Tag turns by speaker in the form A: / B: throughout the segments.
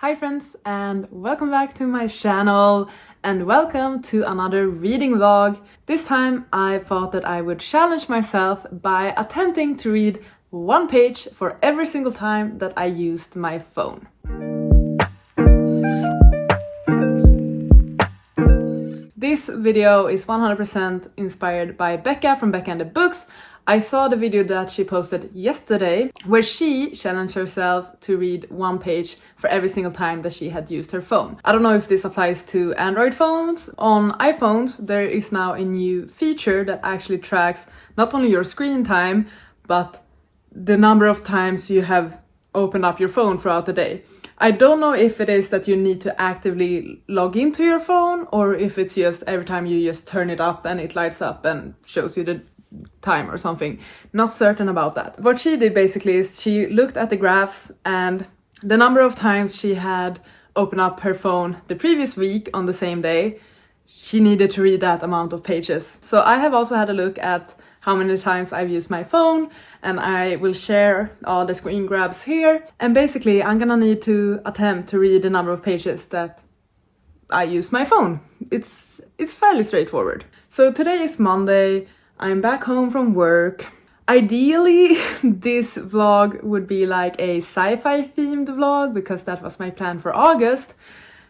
A: Hi friends and welcome back to my channel and welcome to another reading vlog. This time I thought that I would challenge myself by attempting to read one page for every single time that I used my phone. This video is 100% inspired by Becca from Becca and the Books. I saw the video that she posted yesterday where she challenged herself to read one page for every single time that she had used her phone. I don't know if this applies to Android phones. On iPhones, there is now a new feature that actually tracks not only your screen time, but the number of times you have opened up your phone throughout the day. I don't know if it is that you need to actively log into your phone or if it's just every time you just turn it up and it lights up and shows you the time or something. Not certain about that. What she did basically is she looked at the graphs and the number of times she had opened up her phone the previous week on the same day, she needed to read that amount of pages. So I have also had a look at how many times I've used my phone, and I will share all the screen grabs here. And basically I'm gonna need to attempt to read the number of pages that I use my phone. It's fairly straightforward. So today is Monday. I'm back home from work. Ideally, this vlog would be like a sci-fi themed vlog because that was my plan for August.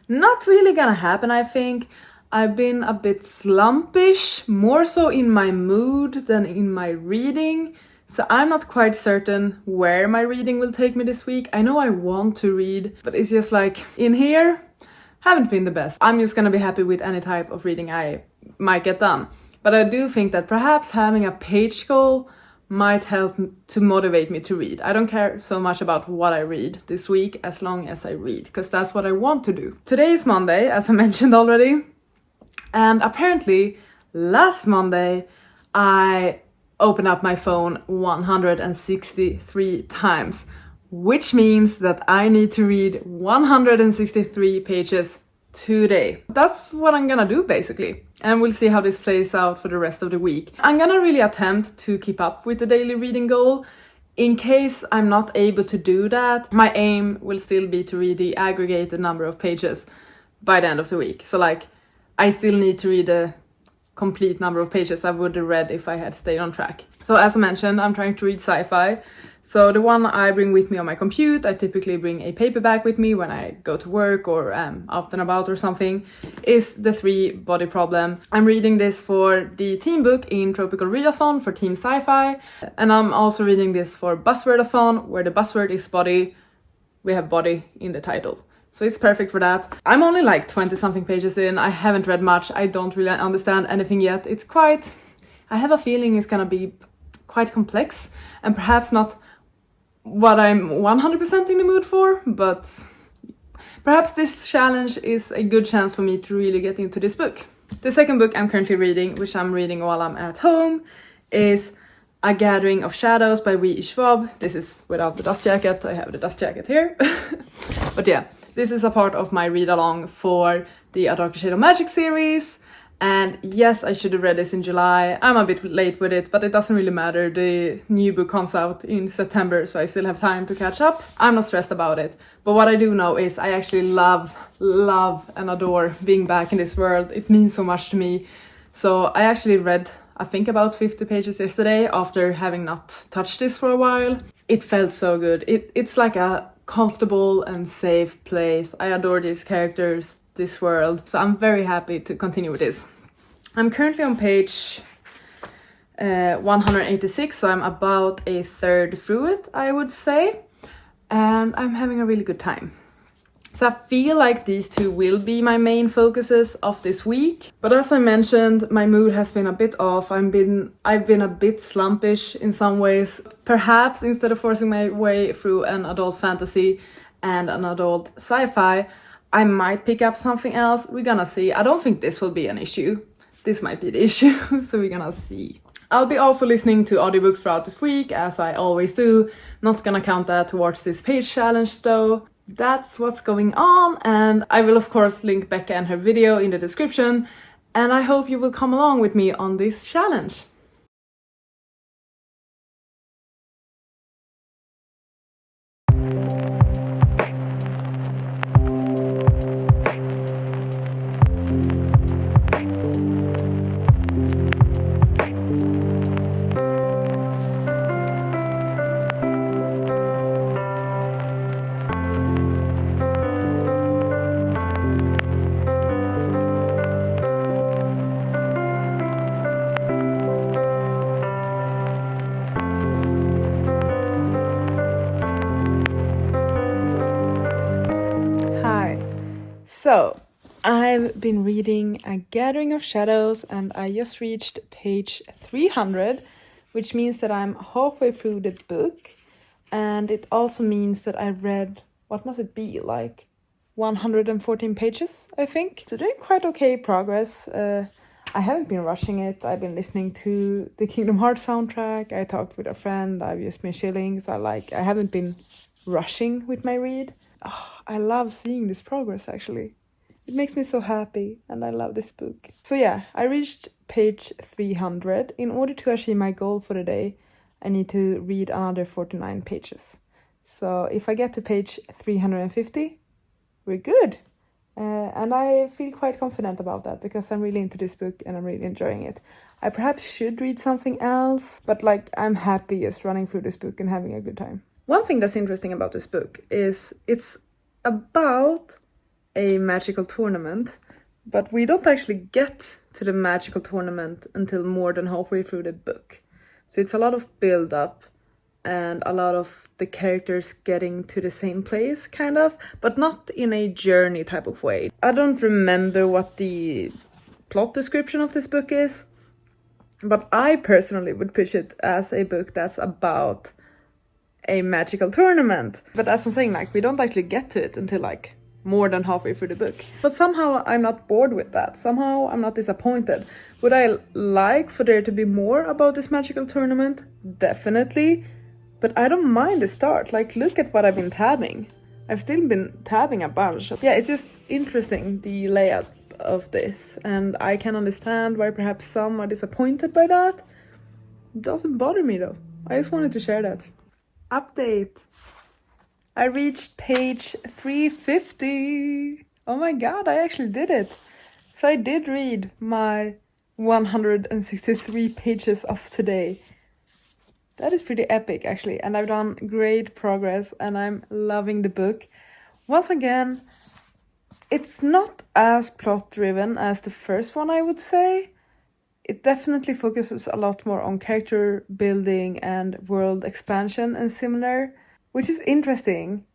A: Not really gonna happen, I think. I've been a bit slumpish, more so in my mood than in my reading. So I'm not quite certain where my reading will take me this week. I know I want to read, but it's just like in here, haven't been the best. I'm just gonna be happy with any type of reading I might get done. But I do think that perhaps having a page goal might help to motivate me to read. I don't care so much about what I read this week as long as I read, because that's what I want to do. Today is Monday, as I mentioned already. And apparently last Monday I opened up my phone 163 times, which means that I need to read 163 pages today. That's what I'm gonna do basically, and we'll see how this plays out for the rest of the week. I'm gonna really attempt to keep up with the daily reading goal. In case I'm not able to do that, my aim will still be to read the aggregated number of pages by the end of the week. So like, I still need to read the complete number of pages I would have read if I had stayed on track. So as I mentioned, I'm trying to read sci-fi. So the one I bring with me on my compute, I typically bring a paperback with me when I go to work or out and about or something, is The Three Body Problem. I'm reading this for the team book in Tropical Readathon for Team Sci-Fi. And I'm also reading this for Buzzwordathon, where the buzzword is body. We have body in the title. So it's perfect for that. I'm only like 20 something pages in. I haven't read much. I don't really understand anything yet. I have a feeling it's gonna be quite complex and perhaps not what I'm 100% in the mood for, but perhaps this challenge is a good chance for me to really get into this book. The second book I'm currently reading, which I'm reading while I'm at home, is A Gathering of Shadows by W.E. Schwab. This is without the dust jacket. I have the dust jacket here. But yeah, this is a part of my read-along for the A Darker Shade of Magic series. And yes, I should have read this in July. I'm a bit late with it, but it doesn't really matter. The new book comes out in September, so I still have time to catch up. I'm not stressed about it. But what I do know is I actually love and adore being back in this world. It means so much to me. So I actually read, I think, about 50 pages yesterday after having not touched this for a while. It felt so good. It's like a comfortable and safe place. I adore these characters, this world, so I'm very happy to continue with this. I'm currently on page 186, so I'm about a third through it, I would say, and I'm having a really good time. So I feel like these two will be my main focuses of this week. But as I mentioned, my mood has been a bit off. I've been a bit slumpish in some ways. Perhaps instead of forcing my way through an adult fantasy and an adult sci-fi, I might pick up something else. We're gonna see. I don't think this will be an issue. This might be the issue, so we're gonna see. I'll be also listening to audiobooks throughout this week, as I always do. Not gonna count that towards this page challenge though. That's what's going on, and I will of course link Becca and her video in the description, and I hope you will come along with me on this challenge. So, I've been reading A Gathering of Shadows and I just reached page 300, which means that I'm halfway through the book. And it also means that I read, what must it be, like 114 pages, I think. So doing quite okay progress. I haven't been rushing it. I've been listening to the Kingdom Hearts soundtrack. I talked with a friend. I've just been chilling. So I haven't been rushing with my read. Oh, I love seeing this progress, actually. It makes me so happy, and I love this book. So yeah, I reached page 300. In order to achieve my goal for the day, I need to read another 49 pages. So if I get to page 350, we're good. And I feel quite confident about that because I'm really into this book and I'm really enjoying it. I perhaps should read something else, but I'm happy just running through this book and having a good time. One thing that's interesting about this book is it's about a magical tournament, but we don't actually get to the magical tournament until more than halfway through the book. So it's a lot of build-up and a lot of the characters getting to the same place, kind of, but not in a journey type of way. I don't remember what the plot description of this book is, but I personally would pitch it as a book that's about a magical tournament. But as I'm saying, we don't actually get to it until more than halfway through the book. But somehow I'm not bored with that. Somehow I'm not disappointed. Would I like for there to be more about this magical tournament? Definitely. But I don't mind the start. Look at what I've been tabbing. I've still been tabbing a bunch. Yeah, it's just interesting, the layout of this. And I can understand why perhaps some are disappointed by that. It doesn't bother me though. I just wanted to share that. Update. I reached page 350. Oh my god, I actually did it. So I did read my 163 pages of today. That is pretty epic, actually, and I've done great progress and I'm loving the book. Once again, it's not as plot-driven as the first one, I would say. It definitely focuses a lot more on character building and world expansion and similar, which is interesting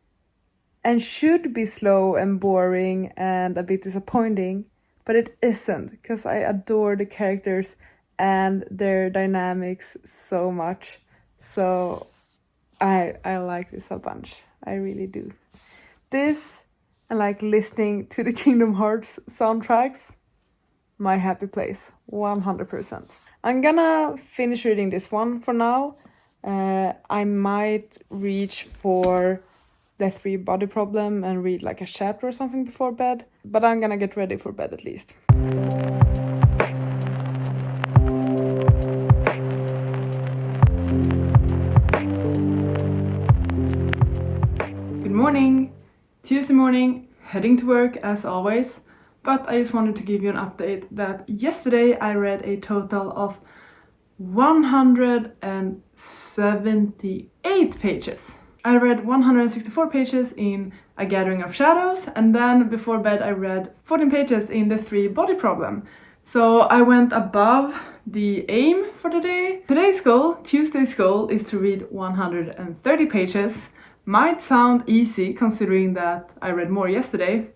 A: and should be slow and boring and a bit disappointing, but it isn't, because I adore the characters and their dynamics so much. So I like this a bunch. I really do. This and listening to the Kingdom Hearts soundtracks, my happy place, 100%. I'm gonna finish reading this one for now. I might reach for the 3 body problem and read a chapter or something before bed, but I'm gonna get ready for bed at least. Good morning! Tuesday morning, heading to work as always, but I just wanted to give you an update that yesterday I read a total of 178 pages. I read 164 pages in A Gathering of Shadows, and then before bed I read 14 pages in The 3 Body Problem. So I went above the aim for the day. Tuesday's goal, is to read 130 pages. Might sound easy considering that I read more yesterday,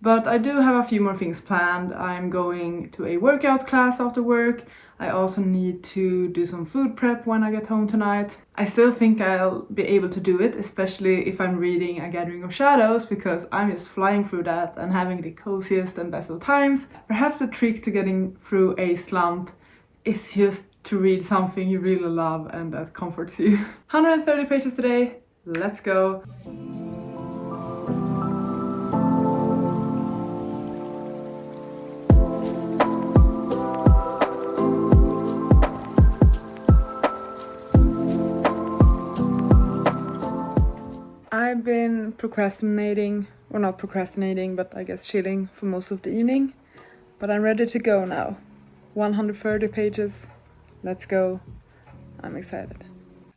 A: but I do have a few more things planned. I'm going to a workout class after work. I also need to do some food prep when I get home tonight. I still think I'll be able to do it, especially if I'm reading A Gathering of Shadows, because I'm just flying through that and having the coziest and best of times. Perhaps the trick to getting through a slump is just to read something you really love and that comforts you. 130 pages today. Let's go! I've been procrastinating, or not procrastinating, but I guess chilling for most of the evening. But I'm ready to go now. 130 pages. Let's go. I'm excited.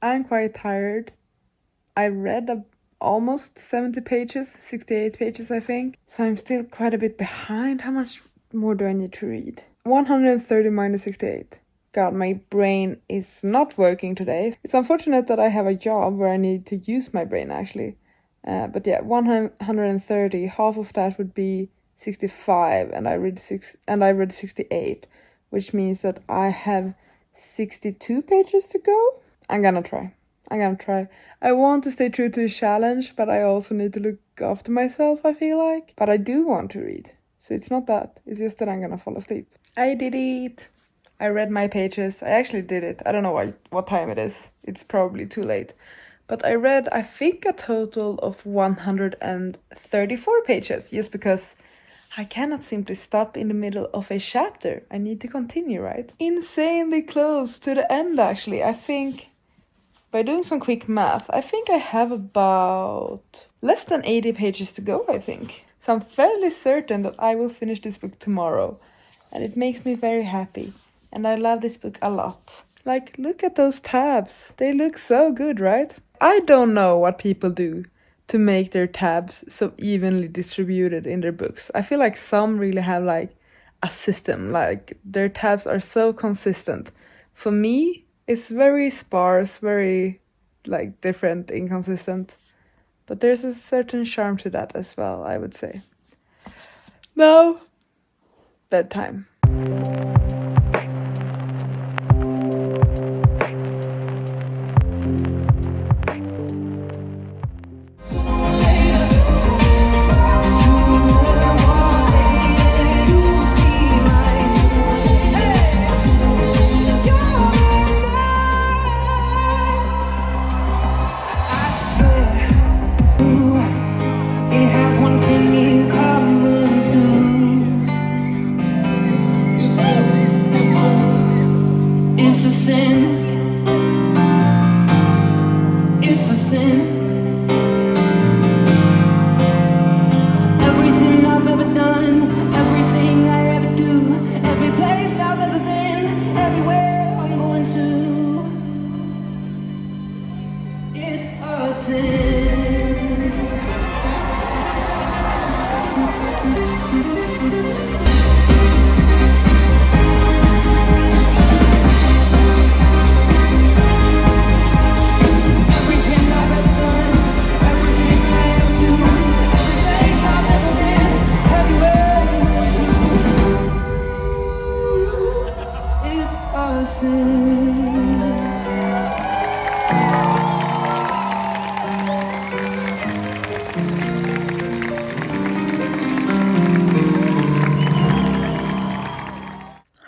A: I'm quite tired. I read almost 70 pages, 68 pages I think. So I'm still quite a bit behind. How much more do I need to read? 130 minus 68. God, my brain is not working today. It's unfortunate that I have a job where I need to use my brain actually. But yeah, 130, half of that would be 65, and I read 68, which means that I have 62 pages to go. I'm gonna try. I want to stay true to the challenge, but I also need to look after myself, I feel like. But I do want to read. So it's not that. It's just that I'm gonna fall asleep. I did it. I read my pages. I actually did it. I don't know what time it is. It's probably too late. But I read, I think, a total of 134 pages, just because I cannot simply stop in the middle of a chapter. I need to continue, right? Insanely close to the end, actually. I think, by doing some quick math, I think I have about less than 80 pages to go, I think. So I'm fairly certain that I will finish this book tomorrow. And it makes me very happy. And I love this book a lot. Like, look at those tabs. They look so good, right? I don't know what people do to make their tabs so evenly distributed in their books. I feel like some really have like a system, like their tabs are so consistent. For me, it's very sparse, very like different, inconsistent. But there's a certain charm to that as well, I would say. Now, bedtime.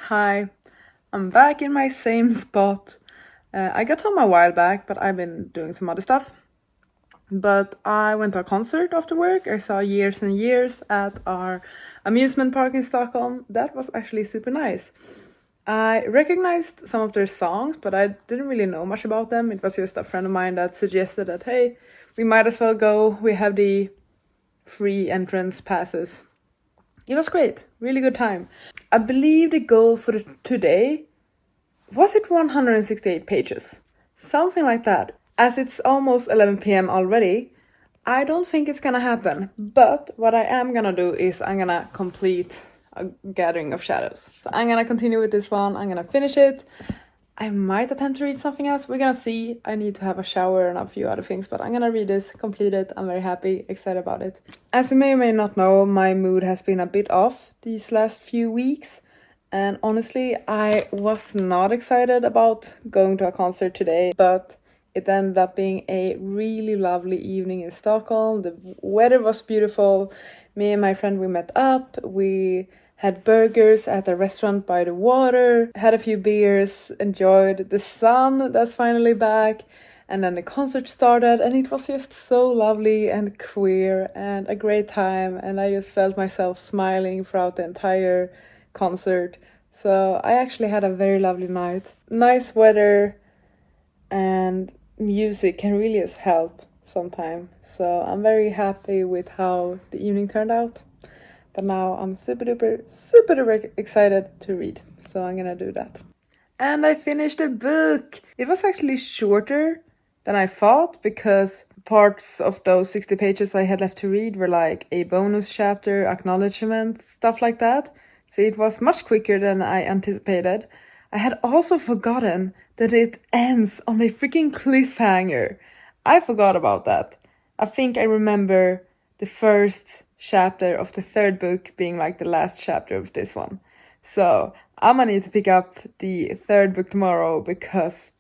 A: Hi, I'm back in my same spot. I got home a while back, but I've been doing some other stuff. But I went to a concert after work. I saw Years and Years at our amusement park in Stockholm. That was actually super nice. I recognized some of their songs, but I didn't really know much about them. It was just a friend of mine that suggested that, hey, we might as well go. We have the free entrance passes. It was great. Really good time. I believe the goal for today, was it 168 pages? Something like that. As it's almost 11 p.m. already, I don't think it's gonna happen. But what I am gonna do is I'm gonna complete a Gathering of Shadows. So I'm gonna continue with this one. I'm gonna finish it. I might attempt to read something else. We're gonna see. I need to have a shower and a few other things, but I'm gonna read this, complete it. I'm very happy, excited about it. As you may or may not know, my mood has been a bit off these last few weeks. And honestly, I was not excited about going to a concert today, but it ended up being a really lovely evening in Stockholm. The weather was beautiful. Me and my friend, we met up. We had burgers at a restaurant by the water, had a few beers, enjoyed the sun that's finally back. And then the concert started and it was just so lovely and queer and a great time. And I just felt myself smiling throughout the entire concert. So I actually had a very lovely night. Nice weather and music can really just help sometimes. So I'm very happy with how the evening turned out. But now I'm super duper excited to read. So I'm gonna do that. And I finished the book. It was actually shorter than I thought because parts of those 60 pages I had left to read were like a bonus chapter, acknowledgement, stuff like that. So it was much quicker than I anticipated. I had also forgotten that it ends on a freaking cliffhanger. I forgot about that. I think I remember the first chapter of the third book being like the last chapter of this one. So I'm gonna need to pick up the third book tomorrow because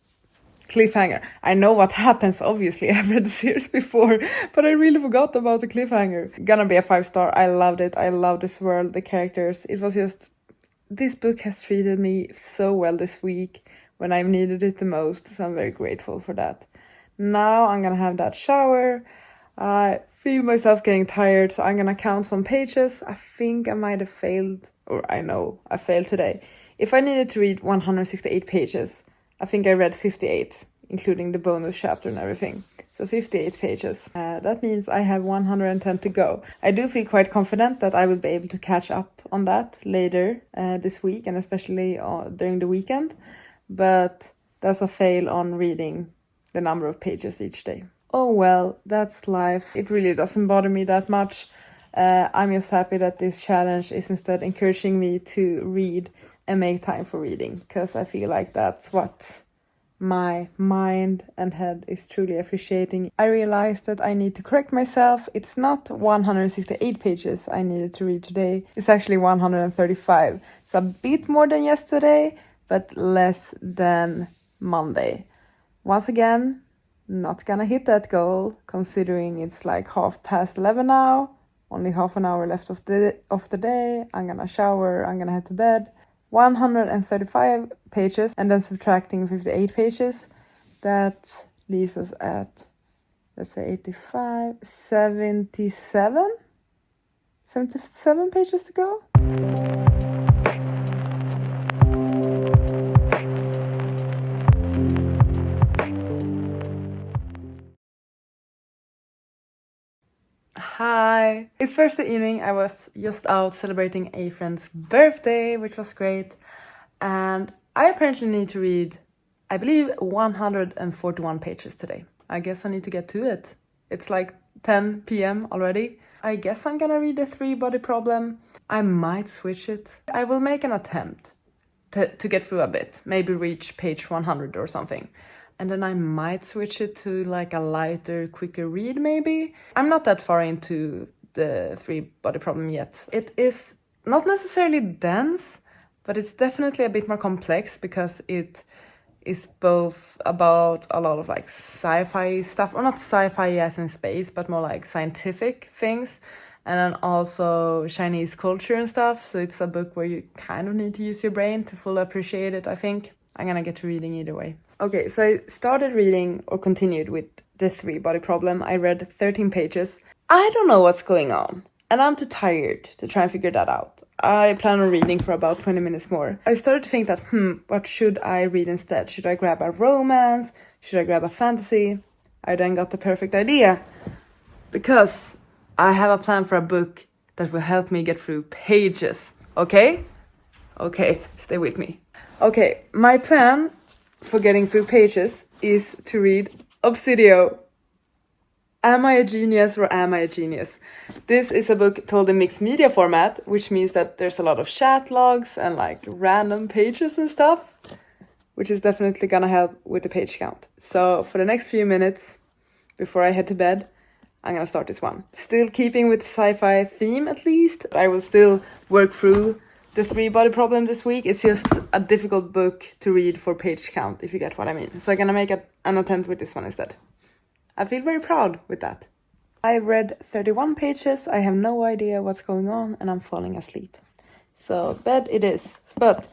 A: cliffhanger. I know what happens, obviously. I've read the series before, but I really forgot about the cliffhanger. Gonna be a 5-star. I loved it. I love this world, the characters. It was just... This book has treated me so well this week when I've needed it the most, so I'm very grateful for that. Now I'm gonna have that shower. I feel myself getting tired, so I'm gonna count some pages. I think I might have failed, or I know I failed today. If I needed to read 168 pages, I think I read 58, including the bonus chapter and everything. So 58 pages. That means I have 110 to go. I do feel quite confident that I will be able to catch up on that later this week, and especially during the weekend. But that's a fail on reading the number of pages each day. Oh well, that's life. It really doesn't bother me that much. I'm just happy that this challenge is instead encouraging me to read and make time for reading, because I feel like that's what my mind and head is truly appreciating. I realized that I need to correct myself. It's not 168 pages I needed to read today. It's actually 135. It's a bit more than yesterday, but less than Monday. Once again, not gonna hit that goal, considering it's like 11:30 now. Only half an hour left of the day. I'm gonna shower, I'm gonna head to bed. 135 pages, and then subtracting 58 pages, that leaves us at, let's say, 85, 77 pages to go. Hi! It's Thursday evening. I was just out celebrating a friend's birthday, which was great. And I apparently need to read, I believe, 141 pages today. I guess I need to get to it. It's like 10 p.m. already. I guess I'm gonna read the 3-body problem. I might switch it. I will make an attempt to get through a bit. Maybe reach page 100 or something. And then I might switch it to like a lighter, quicker read maybe. I'm not that far into the 3-body problem yet. It is not necessarily dense, but it's definitely a bit more complex because it is both about a lot of like sci-fi stuff, or not sci-fi as in space, but more like scientific things. And then also Chinese culture and stuff. So it's a book where you kind of need to use your brain to fully appreciate it, I think. I'm gonna get to reading either way. Okay, so I started reading, or continued with, the 3-body problem. I read 13 pages. I don't know what's going on, and I'm too tired to try and figure that out. I plan on reading for about 20 minutes more. I started to think that, what should I read instead? Should I grab a romance? Should I grab a fantasy? I then got the perfect idea, because I have a plan for a book that will help me get through pages. Okay? Okay, stay with me. Okay, my plan for getting through pages is to read Obsidio. Am I a genius or am I a genius? This is a book told in mixed media format, which means that there's a lot of chat logs and like random pages and stuff, which is definitely gonna help with the page count. So for the next few minutes before I head to bed, I'm gonna start this one. Still keeping with the sci-fi theme at least. I will still work through the 3-body problem this week. It's just a difficult book to read for page count, if you get what I mean. So I'm gonna make an attempt with this one instead. I feel very proud with that. I read 31 pages, I have no idea what's going on, and I'm falling asleep. So bed it is. But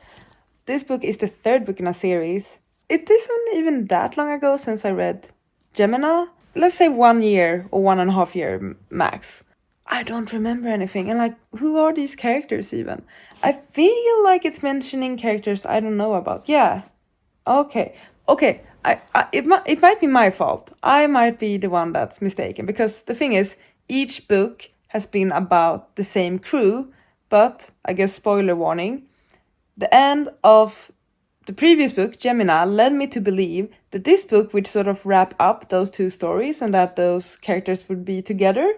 A: this book is the 3rd book in a series. It isn't even that long ago since I read Gemini. Let's say 1 year or 1.5 year max. I don't remember anything. And like, who are these characters even? I feel like it's mentioning characters I don't know about. Yeah. Okay. It might be my fault. I might be the one that's mistaken. Because the thing is, each book has been about the same crew. But, I guess spoiler warning, the end of the previous book, Gemini, led me to believe that this book would sort of wrap up those 2 stories and that those characters would be together.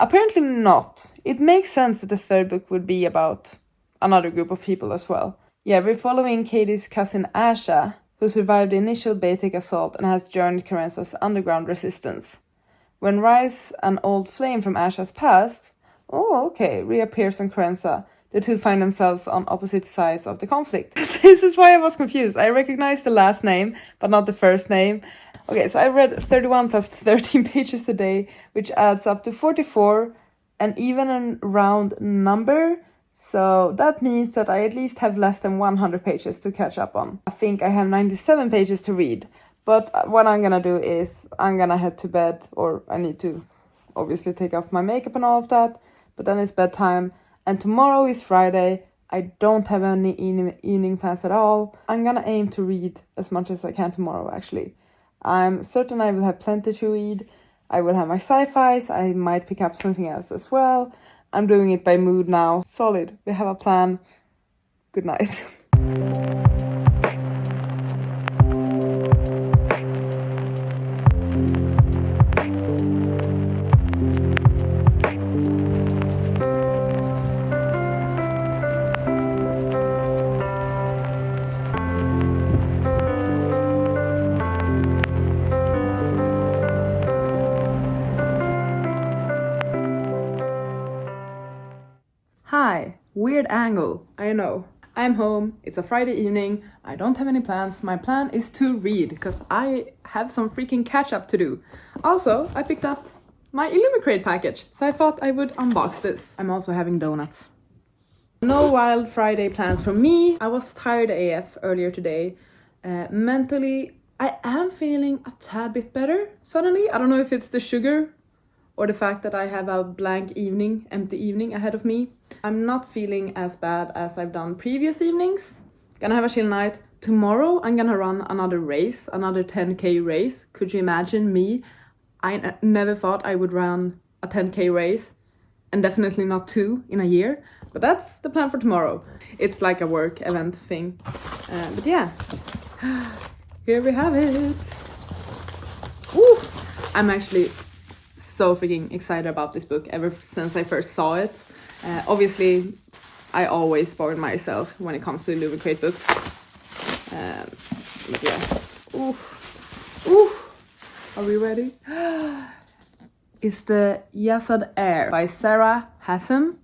A: Apparently not. It makes sense that the 3rd book would be about another group of people as well. Yeah, we're following Katie's cousin Asha, who survived the initial Baytek assault and has joined Carenza's underground resistance. When rise an old flame from ash has passed, oh, okay, reappears on Quenza. The two find themselves on opposite sides of the conflict. This is why I was confused. I recognized the last name, but not the first name. Okay, so I read 31 plus 13 pages today, which adds up to 44, and even a round number. So that means that I at least have less than 100 pages to catch up on. I think I have 97 pages to read. But what I'm gonna do is I'm gonna head to bed, or I need to obviously take off my makeup and all of that. But then it's bedtime, and tomorrow is Friday. I don't have any evening plans at all. I'm gonna aim to read as much as I can tomorrow, actually. I'm certain I will have plenty to read. I will have my sci-fis. I might pick up something else as well. I'm doing it by mood now. Solid. We have a plan. Good night. Hi, weird angle, I know. I'm home, it's a Friday evening, I don't have any plans. My plan is to read, because I have some freaking catch up to do. Also, I picked up my Illumicrate package, so I thought I would unbox this. I'm also having donuts. No wild Friday plans from me. I was tired AF earlier today. Mentally, I am feeling a tad bit better suddenly. I don't know if it's the sugar or the fact that I have a blank evening, empty evening ahead of me. I'm not feeling as bad as I've done previous evenings. Gonna have a chill night. Tomorrow I'm gonna run another race, another 10k race. Could you imagine me? I never thought I would run a 10k race, and definitely not 2 in a year. But that's the plan for tomorrow. It's like a work event thing. But yeah, here we have it. Woo! I'm actually so freaking excited about this book ever since I first saw it. Obviously, I always spoil myself when it comes to Illumicrate books. But yeah. Ooh. Ooh. Are we ready? It's the Yazad Air by Sarah Hassan.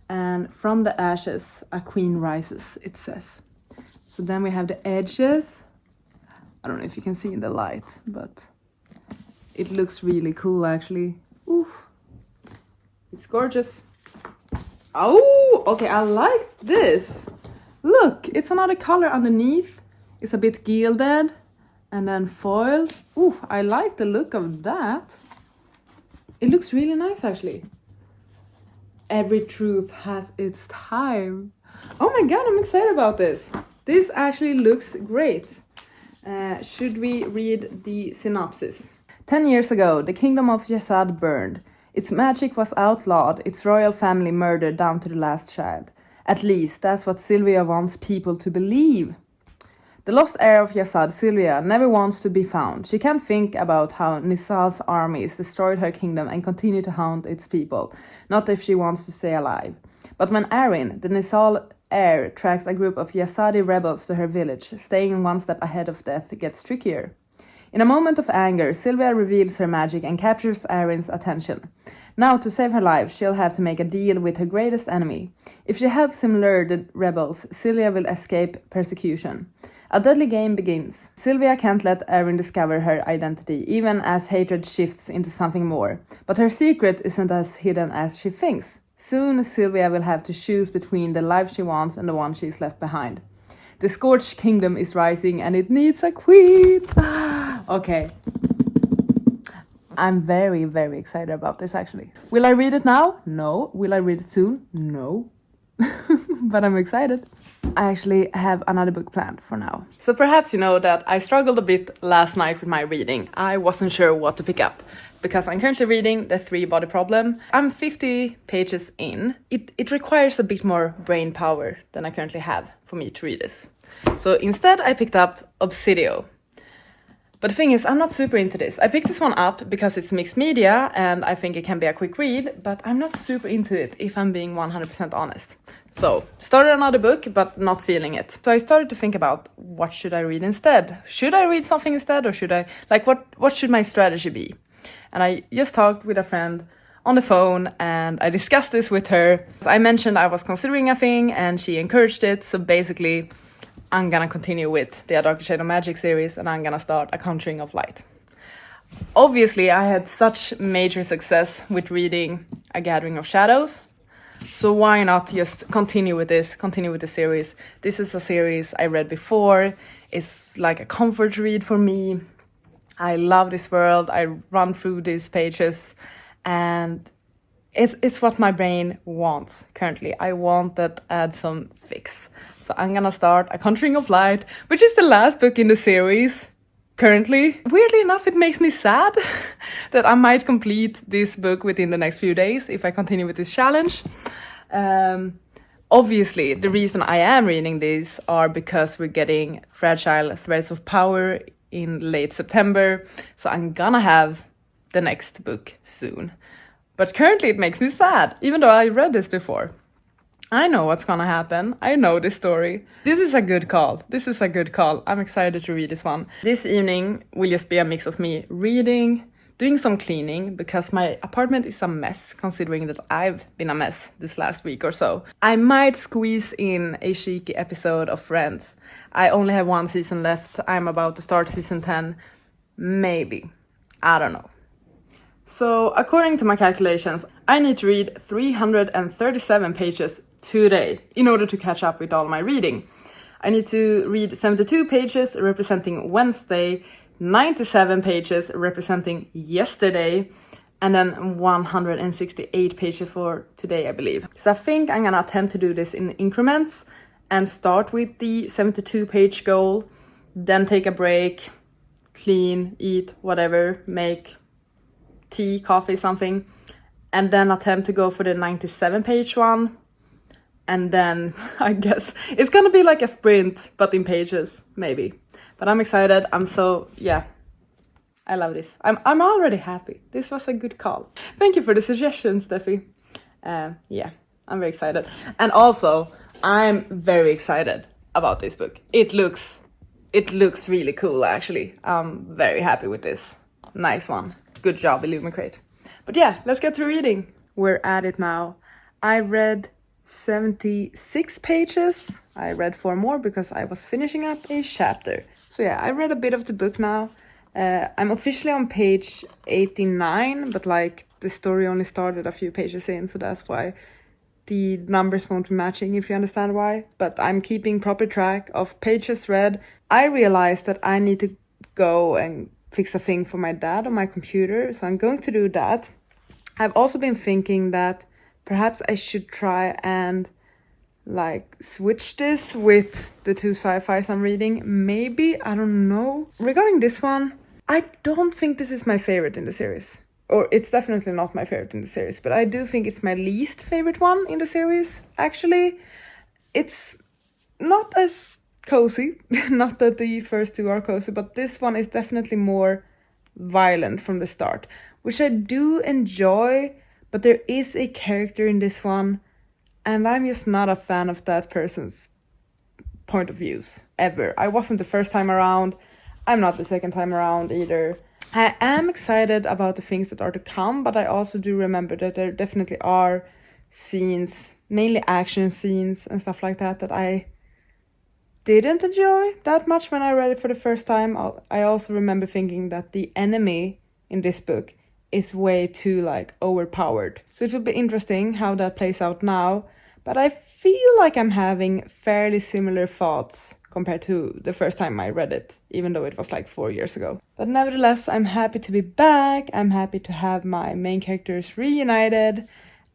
A: And from the ashes, a queen rises, it says. So then we have the edges. I don't know if you can see in the light, but it looks really cool, actually. Ooh, it's gorgeous. Oh, okay, I like this. Look, it's another color underneath. It's a bit gilded and then foiled. Ooh, I like the look of that. It looks really nice, actually. Every truth has its time. Oh my god, I'm excited about this. This actually looks great. Should we read the synopsis? 10 years ago, the kingdom of Yazad burned. Its magic was outlawed, its royal family murdered down to the last child. At least, that's what Sylvia wants people to believe. The lost heir of Yazad, Sylvia, never wants to be found. She can't think about how Nisal's armies destroyed her kingdom and continue to haunt its people, not if she wants to stay alive. But when Arin, the Nisal heir, tracks a group of Yazadi rebels to her village, staying one step ahead of death gets trickier. In a moment of anger, Sylvia reveals her magic and captures Arin's attention. Now, to save her life, she'll have to make a deal with her greatest enemy. If she helps him lure the rebels, Sylvia will escape persecution. A deadly game begins. Sylvia can't let Arin discover her identity, even as hatred shifts into something more. But her secret isn't as hidden as she thinks. Soon, Sylvia will have to choose between the life she wants and the one she's left behind. The Scorched Kingdom is rising and it needs a queen. Okay. I'm very, very excited about this, actually. Will I read it now? No. Will I read it soon? No. But I'm excited. I actually have another book planned for now. So perhaps you know that I struggled a bit last night with my reading. I wasn't sure what to pick up because I'm currently reading The Three-Body Problem. I'm 50 pages in. It requires a bit more brain power than I currently have for me to read this. So instead I picked up Obsidio. But the thing is, I'm not super into this. I picked this one up because it's mixed media and I think it can be a quick read, but I'm not super into it if I'm being 100% honest. So, started another book, but not feeling it. So I started to think about what should I read instead? Should I read something instead, or should I, like, what should my strategy be? And I just talked with a friend on the phone and I discussed this with her. I mentioned I was considering a thing and she encouraged it. So basically, I'm gonna continue with the A Darker Shade of Magic series and I'm gonna start A Conjuring of Light. Obviously, I had such major success with reading A Gathering of Shadows. So why not just continue with the series? This is a series I read before. It's like a comfort read for me. I love this world. I run through these pages and it's what my brain wants currently. I want that add some fix. So I'm gonna start A Conjuring of Light, which is the last book in the series currently. Weirdly enough, it makes me sad that I might complete this book within the next few days if I continue with this challenge. Obviously, the reason I am reading these are because we're getting Fragile Threads of Power in late September, so I'm gonna have the next book soon. But currently it makes me sad, even though I read this before. I know what's gonna happen. I know this story. This is a good call. I'm excited to read this one. This evening will just be a mix of me reading, doing some cleaning, because my apartment is a mess, considering that I've been a mess this last week or so. I might squeeze in a cheeky episode of Friends. I only have one season left. I'm about to start season 10. Maybe. I don't know. So, according to my calculations, I need to read 337 pages today in order to catch up with all my reading. I need to read 72 pages representing Wednesday, 97 pages representing yesterday, and then 168 pages for today, I believe. So I think I'm gonna attempt to do this in increments and start with the 72 page goal, then take a break, clean, eat, whatever, make tea, coffee, something, and then attempt to go for the 97 page one. And then I guess it's gonna be like a sprint, but in pages, maybe. But I'm excited. I love this. I'm already happy. This was a good call. Thank you for the suggestion, Steffi. I'm very excited. And also, I'm very excited about this book. It looks really cool, actually. I'm very happy with this. Nice one. Good job, Illumicrate. But yeah, let's get to reading. We're at it now. I read 76 pages. I read 4 more because I was finishing up a chapter. So yeah, I read a bit of the book now. I'm officially on page 89, but like the story only started a few pages in, so that's why the numbers won't be matching, if you understand why. But I'm keeping proper track of pages read. I realized that I need to go and fix a thing for my dad on my computer, so I'm going to do that. I've also been thinking that perhaps I should try and like switch this with the 2 sci-fis I'm reading. Maybe, I don't know. Regarding this one, I don't think this is my favorite in the series. Or it's definitely not my favorite in the series, but I do think it's my least favorite one in the series, actually. It's not as cozy, not that the first 2 are cozy, but this one is definitely more violent from the start, which I do enjoy, but there is a character in this one, and I'm just not a fan of that person's point of views, ever. I wasn't the first time around, I'm not the second time around either. I am excited about the things that are to come, but I also do remember that there definitely are scenes, mainly action scenes and stuff like that, that I didn't enjoy that much when I read it for the first time. I also remember thinking that the enemy in this book is way too like overpowered. So it will be interesting how that plays out now, but I feel like I'm having fairly similar thoughts compared to the first time I read it, even though it was like 4 years ago. But nevertheless, I'm happy to be back. I'm happy to have my main characters reunited,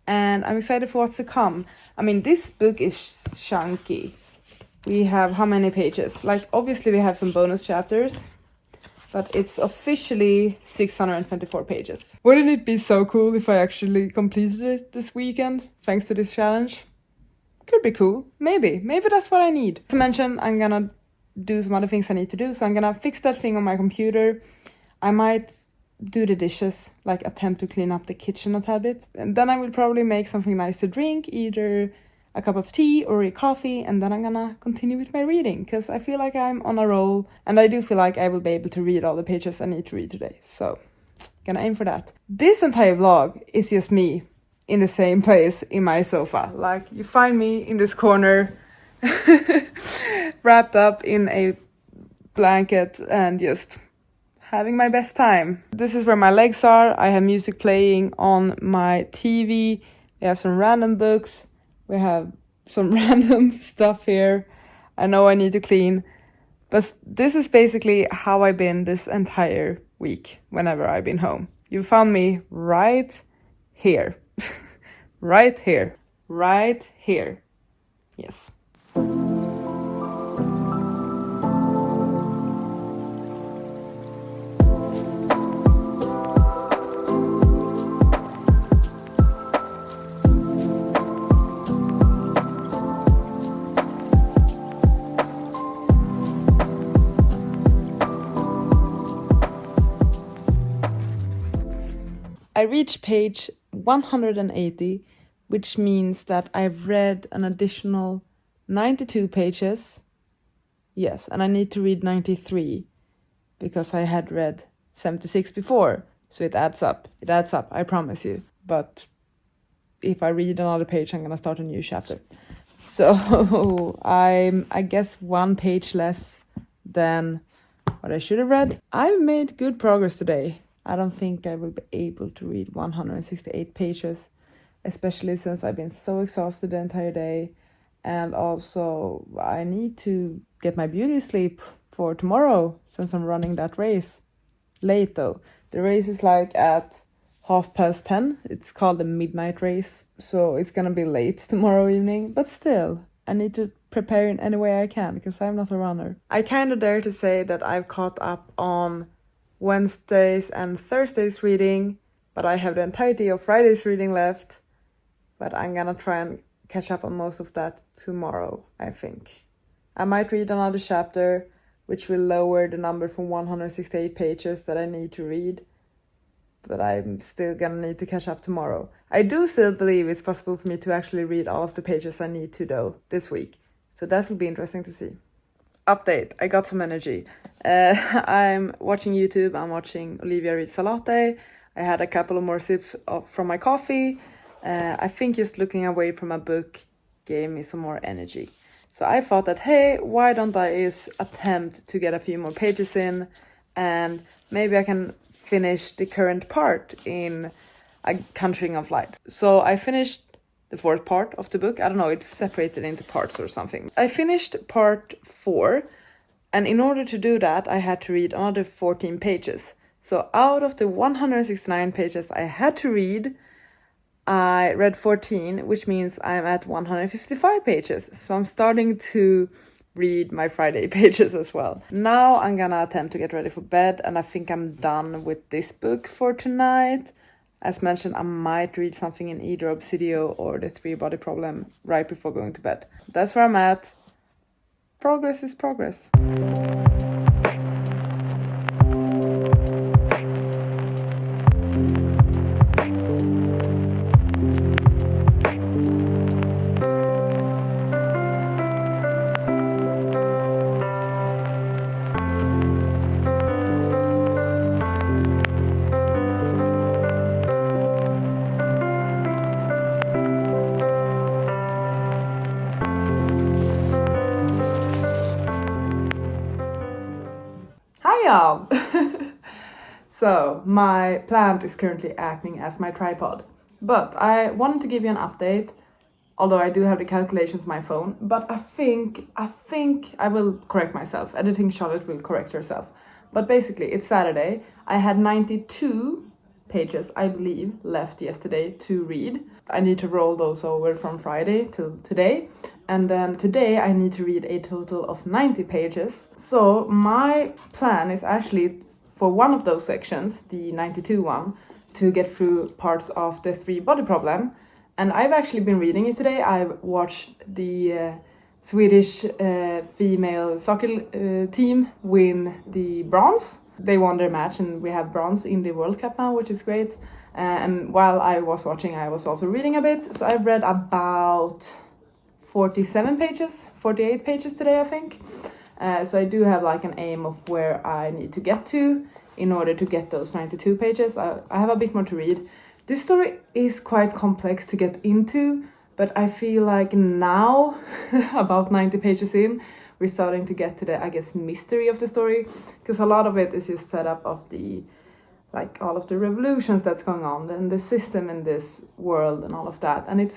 A: and I'm excited for what's to come. I mean, this book is chunky. We have how many pages? Like, obviously we have some bonus chapters, but it's officially 624 pages. Wouldn't it be so cool if I actually completed it this weekend, thanks to this challenge? Could be cool. Maybe that's what I need. To mention, I'm gonna do some other things I need to do, so I'm gonna fix that thing on my computer. I might do the dishes, like attempt to clean up the kitchen a tad bit, and then I will probably make something nice to drink, either a cup of tea or a coffee, and then I'm gonna continue with my reading, because I feel like I'm on a roll, and I do feel like I will be able to read all the pages I need to read today. So Gonna aim for that. This entire vlog is just me in the same place in my sofa. Like, you find me in this corner wrapped up in a blanket and just having my best time. This is where my legs are. I have music playing on my TV. We have some random books. We have some random stuff here. I know I need to clean. But this is basically how I've been this entire week whenever I've been home. You found me right here. Right here. Right here. Yes. I reached page 180, which means that I've read an additional 92 pages. Yes, and I need to read 93 because I had read 76 before. So it adds up. It adds up, I promise you. But if I read another page, I'm gonna start a new chapter. So I guess 1 page less than what I should have read. I've made good progress today. I don't think I will be able to read 168 pages, especially since I've been so exhausted the entire day. And also, I need to get my beauty sleep for tomorrow, since I'm running that race. Late though. The race is like at 10:30. It's called the midnight race. So it's gonna be late tomorrow evening. But still, I need to prepare in any way I can, because I'm not a runner. I kinda dare to say that I've caught up on Wednesdays and Thursdays reading, but I have the entirety of Friday's reading left. But I'm gonna try and catch up on most of that tomorrow, I think. I might read another chapter, which will lower the number from 168 pages that I need to read. But I'm still gonna need to catch up tomorrow. I do still believe it's possible for me to actually read all of the pages I need to, though, this week. So that will be interesting to see. Update, I got some energy. I'm watching YouTube, I'm watching Olivia read Salate. I had a couple of more sips from my coffee. I think just looking away from a book gave me some more energy. So I thought that, hey, why don't I just attempt to get a few more pages in, and maybe I can finish the current part in A Conjuring of Light. So I finished the 4th part of the book. I don't know, it's separated into parts or something. I finished part 4, and in order to do that, I had to read another 14 pages. So out of the 169 pages I had to read, I read 14, which means I'm at 155 pages. So I'm starting to read my Friday pages as well. Now I'm gonna attempt to get ready for bed, and I think I'm done with this book for tonight. As mentioned, I might read something in either Obsidio or The 3 Body Problem right before going to bed. That's where I'm at. Progress is progress. Hi! So, my plant is currently acting as my tripod. But I wanted to give you an update, although I do have the calculations on my phone. But I think I will correct myself. Editing Charlotte will correct herself. But basically, it's Saturday. I had 92 pages, I believe, left yesterday to read. I need to roll those over from Friday to today. And then today I need to read a total of 90 pages. So my plan is actually for one of those sections, the 92 one, to get through parts of The 3 Body Problem. And I've actually been reading it today. I've watched the Swedish female soccer team win the bronze. They won their match and we have bronze in the World Cup now, which is great. And while I was watching, I was also reading a bit. So I've read about 47 pages, 48 pages today, I think. So I do have like an aim of where I need to get to. in order to get those 92 pages. I have a bit more to read. This story is quite complex to get into, but I feel like now, about 90 pages in, we're starting to get to the, I guess, mystery of the story, because a lot of it is just set up of the, like, all of the revolutions that's going on and the system in this world and all of that. And it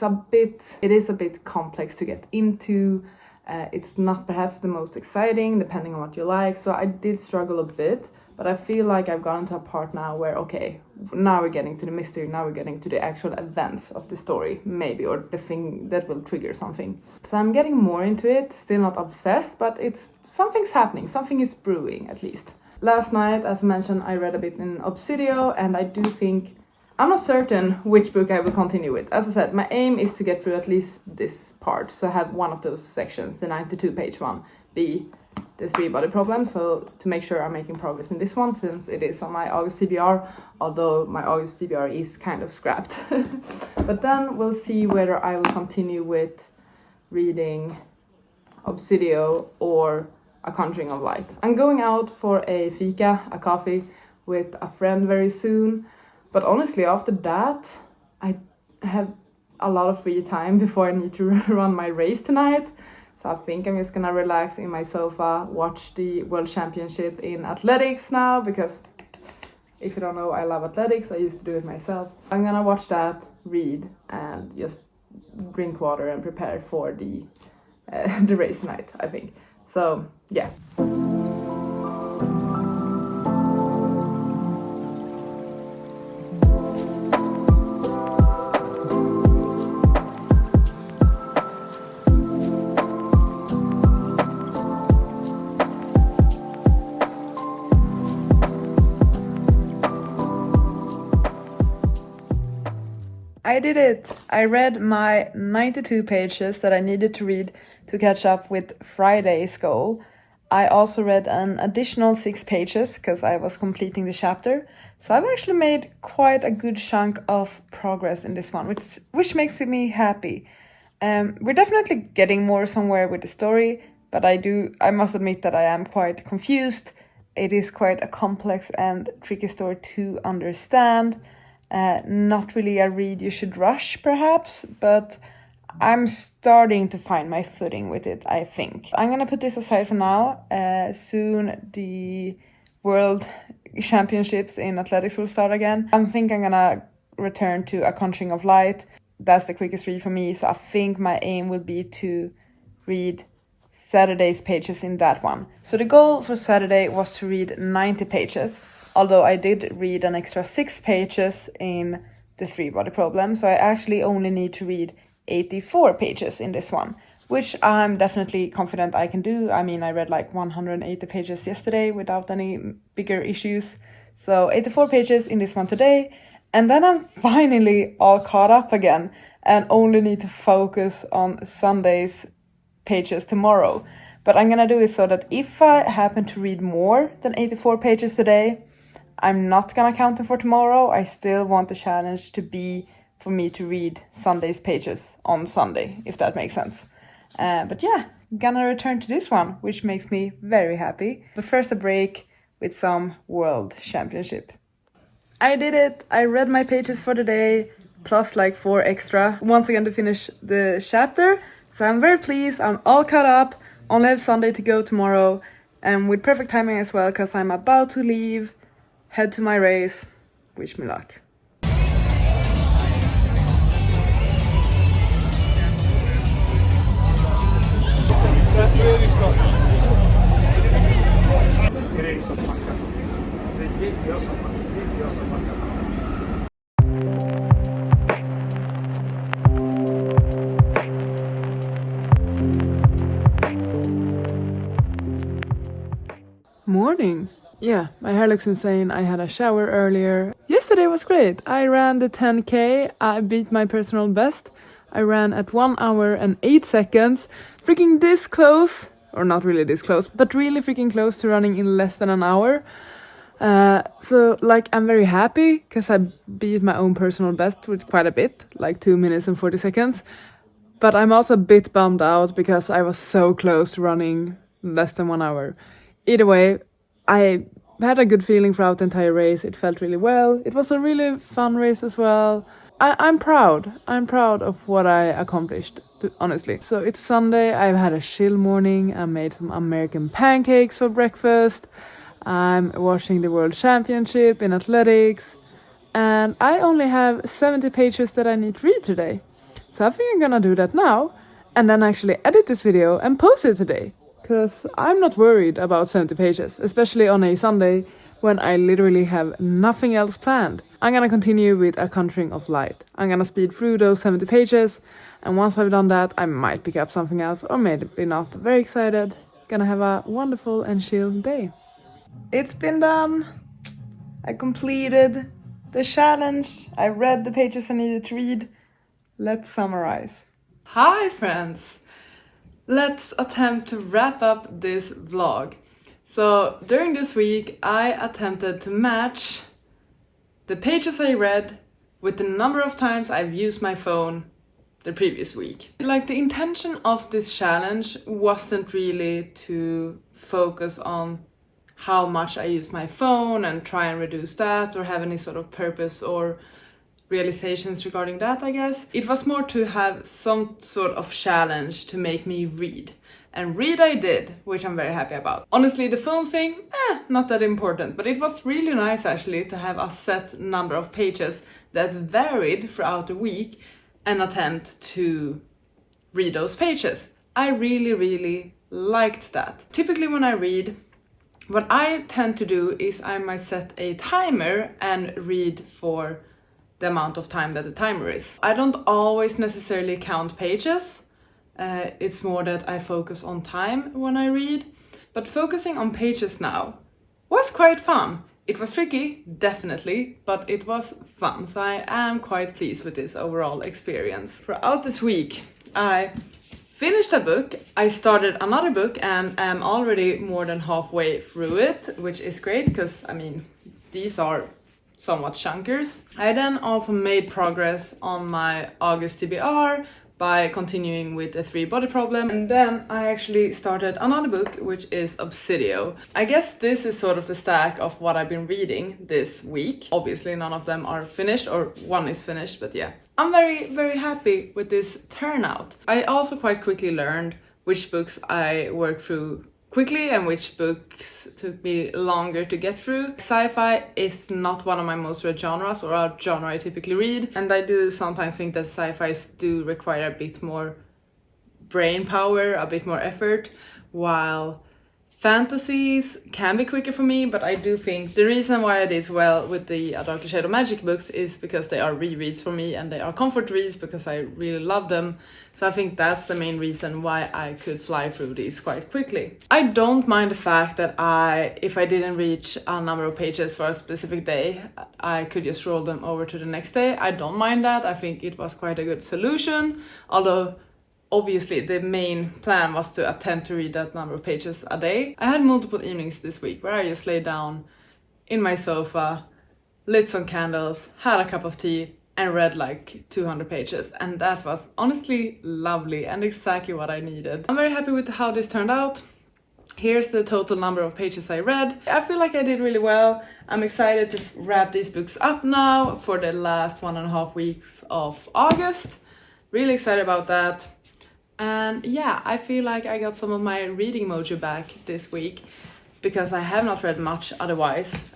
A: is a bit complex to get into. It's not perhaps the most exciting, depending on what you like. So I did struggle a bit, but I feel like I've gotten to a part now where, okay, now we're getting to the mystery, now we're getting to the actual events of the story, maybe, or the thing that will trigger something. So I'm getting more into it, still not obsessed, but something's happening, something is brewing at least. Last night, as I mentioned, I read a bit in Obsidio, and I do think, I'm not certain which book I will continue with. As I said, my aim is to get through at least this part, so have one of those sections, the 92-page one, be the three-body problem, so to make sure I'm making progress in this one, since it is on my August TBR, although my August TBR is kind of scrapped. But then we'll see whether I will continue with reading Obsidio or A Conjuring of Light. I'm going out for a fika, a coffee, with a friend very soon, but honestly after that I have a lot of free time before I need to run my race tonight. So I think I'm just gonna relax in my sofa, watch the World Championship in athletics now, because if you don't know, I love athletics, I used to do it myself. I'm gonna watch that, read, and just drink water and prepare for the race night, I think. So yeah. I did it! I read my 92 pages that I needed to read to catch up with Friday's goal. I also read an additional 6 pages because I was completing the chapter. So I've actually made quite a good chunk of progress in this one, which makes me happy. We're definitely getting more somewhere with the story, but I must admit that I am quite confused. It is quite a complex and tricky story to understand. Not really a read you should rush, perhaps, but I'm starting to find my footing with it, I think. I'm gonna put this aside for now. Soon the World Championships in athletics will start again. I think I'm gonna return to A Conjuring of Light. That's the quickest read for me, so I think my aim will be to read Saturday's pages in that one. So the goal for Saturday was to read 90 pages. Although I did read an extra 6 pages in the three-body problem, so I actually only need to read 84 pages in this one, which I'm definitely confident I can do. I mean, I read like 180 pages yesterday without any bigger issues. So 84 pages in this one today, and then I'm finally all caught up again and only need to focus on Sunday's pages tomorrow. But I'm gonna do it so that if I happen to read more than 84 pages today, I'm not gonna count them for tomorrow. I still want the challenge to be for me to read Sunday's pages on Sunday, if that makes sense. But yeah, gonna return to this one, which makes me very happy. But first a break with some World Championship. I did it! I read my pages for the day, plus like 4 extra, once again to finish the chapter. So I'm very pleased, I'm all caught up, only have Sunday to go tomorrow, and with perfect timing as well, because I'm about to leave, head to my race. Wish me luck. Morning. Yeah, my hair looks insane. I had a shower earlier. Yesterday was great. I ran the 10K. I beat my personal best. I ran at 1 hour and 8 seconds. Freaking this close. Or not really this close, but really freaking close to running in less than an hour. So like I'm very happy because I beat my own personal best with quite a bit, like 2 minutes and 40 seconds. But I'm also a bit bummed out because I was so close to running less than 1 hour. Either way, I had a good feeling throughout the entire race. It felt really well. It was a really fun race as well. I'm proud. I'm proud of what I accomplished, honestly. So it's Sunday. I've had a chill morning. I made some American pancakes for breakfast. I'm watching the World Championship in athletics. And I only have 70 pages that I need to read today. So I think I'm gonna do that now. And then actually edit this video and post it today. Because I'm not worried about 70 pages. Especially on a Sunday when I literally have nothing else planned. I'm gonna continue with A Conjuring of Light. I'm gonna speed through those 70 pages, and once I've done that, I might pick up something else, or maybe not. Very excited. Gonna have a wonderful and chill day. It's been done. I completed the challenge. I read the pages I needed to read. Let's summarize. Hi friends! Let's attempt to wrap up this vlog. So during this week, I attempted to match the pages I read with the number of times I've used my phone the previous week. Like, the intention of this challenge wasn't really to focus on how much I use my phone and try and reduce that, or have any sort of purpose or realizations regarding that, I guess. It was more to have some sort of challenge to make me read. And read I did, which I'm very happy about. Honestly, the phone thing, not that important, but it was really nice actually to have a set number of pages that varied throughout the week and attempt to read those pages. I really liked that. Typically when I read, what I tend to do is I might set a timer and read for the amount of time that the timer is. I don't always necessarily count pages. It's more that I focus on time when I read. But focusing on pages now was quite fun. It was tricky, definitely, but it was fun. So I am quite pleased with this overall experience. Throughout this week, I finished a book, I started another book, and am already more than halfway through it, which is great because, I mean, these are somewhat chunkers. I then also made progress on my August TBR by continuing with the 3 body problem, and then I actually started another book, which is Obsidio. I guess this is sort of the stack of what I've been reading this week. Obviously none of them are finished, or one is finished, but yeah. I'm very happy with this turnout. I also quite quickly learned which books I worked through quickly and which books took me longer to get through. Sci-fi is not one of my most read genres, or a genre I typically read, and I do sometimes think that sci-fis do require a bit more brain power, a bit more effort, while fantasies can be quicker for me. But I do think the reason why I did well with the A Darker Shade of Magic books is because they are rereads for me, and they are comfort reads because I really love them. So I think that's the main reason why I could fly through these quite quickly. I don't mind the fact that if I didn't reach a number of pages for a specific day, I could just roll them over to the next day. I don't mind that. I think it was quite a good solution, although obviously the main plan was to attempt to read that number of pages a day. I had multiple evenings this week where I just lay down in my sofa, lit some candles, had a cup of tea, and read like 200 pages, and that was honestly lovely and exactly what I needed. I'm very happy with how this turned out. Here's the total number of pages I read. I feel like I did really well. I'm excited to wrap these books up now for the last 1.5 weeks of August. Really excited about that. And yeah, I feel like I got some of my reading mojo back this week, because I have not read much otherwise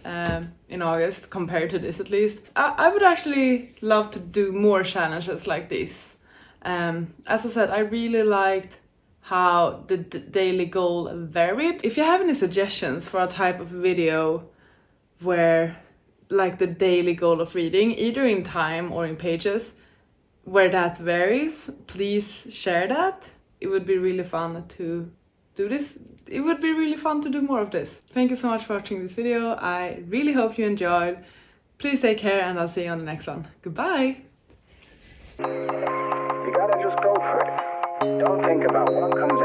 A: in August, compared to this at least. I would actually love to do more challenges like this. As I said, I really liked how the daily goal varied. If you have any suggestions for a type of video where like the daily goal of reading, either in time or in pages, where that varies, please share that. It would be really fun to do this. It would be really fun to do more of this. Thank you so much for watching this video. I really hope you enjoyed. Please take care, and I'll see you on the next one. Goodbye!
B: You gotta just go for it. Don't think about what comes